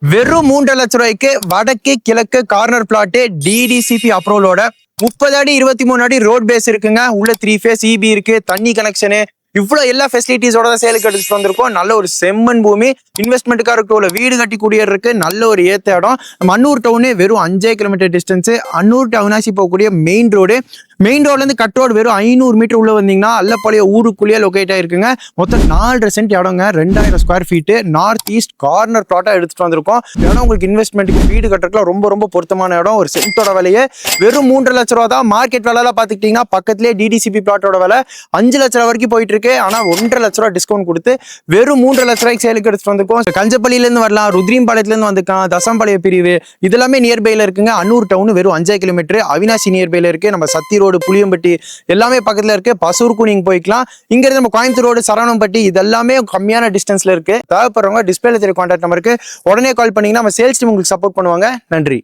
வெறும் 3 லட்சம் ரூபாய்க்கு வடக்கு கிழக்கு கார்னர் பிளாட் டிடிசிபி அப்ரூவலோட 30 அடி 23 அடி ரோட் பேஸ் இருக்குங்க. உள்ள 3 ஃபேஸ் இபி இருக்கு, தண்ணி கனெக்ஷனு, இவ்வளவு எல்லா ஃபெசிலிட்டிஸோட தான் சேலுக்கு எடுத்துட்டு வந்திருக்கோம். நல்ல ஒரு செம்மண் பூமி, இன்வெஸ்ட்மெண்ட்டுக்காக இருக்க வீடு கட்டி குடியேறதுக்கு நல்ல ஒரு ஏத்த இடம். அன்னூர் டவுனு வெறும் 5 kilometre distance. Annur to Avinashi போகக்கூடிய மெயின் ரோடு. மெயின் ரோட்ல இருந்து கட் ரோடு வெறும் 500 மீட்டர் உள்ள வந்தீங்கன்னா அல்லப்பாளைய ஊருக்குள்ளேயே லொகேட் ஆயிருக்குங்க. மொத்தம் 4 சென்ட் இடங்க, 2000 square feet, north east corner பிளாட்டா எடுத்துட்டு வந்திருக்கோம். இடம் உங்களுக்கு இன்வெஸ்ட்மெண்ட்டுக்கு வீடு கட்டுறதுக்கு ரொம்ப ரொம்ப பொருத்தமான இடம். ஒரு சென்ட்டோட விலையே வெறும் 3 லட்ச ரூபா தான். மார்க்கெட் விலைலாம் பாத்துக்கிட்டீங்கன்னா பக்கத்திலே டிடிசிபி பிளாட்டோட விலை 5 லட்ச ரூபா வரைக்கும் போயிட்டு இருக்கு. ஆனா 1.5 லட்ச ரூபா டிஸ்கவுண்ட் கொடுத்து வெறும் 3 லட்ச ரூபாய்க்கு சேலுக்கு எடுத்துட்டு வந்திருக்கோம். கஞ்சப்பள்ளியில இருந்து வரலாம், ருத்ரீம்பாளையத்துல இருந்து வந்துக்கலாம், தசம்பாளைய பிரிவு இதெல்லாமே நியர்பைல இருக்குங்க. அன்னூர் டவுன் வெறும் 5 கிலோமீட்டர், அவினாசி நியர்பைல இருக்கு. நம்ம சத்தி ரோடு, புளியம்பட்டி எல்லாமே பக்கத்துல இருக்கு. பசூருக்கு நீங்க போய்க்கலாம். இங்க இருந்து நம்ம கோயம்புத்தூர் ரோடு, சரவணம்பட்டி இதெல்லாமே கம்மியான டிஸ்டன்ஸ்ல இருக்கு. தேவைப்படுறவங்க டிஸ்பிளேல தெரிய கான்டாக்ட் நம்பருக்கு உடனே கால் பண்ணீங்கன்னா நம்ம சேல்ஸ் டீம் உங்களுக்கு சப்போர்ட் பண்ணுவாங்க. நன்றி.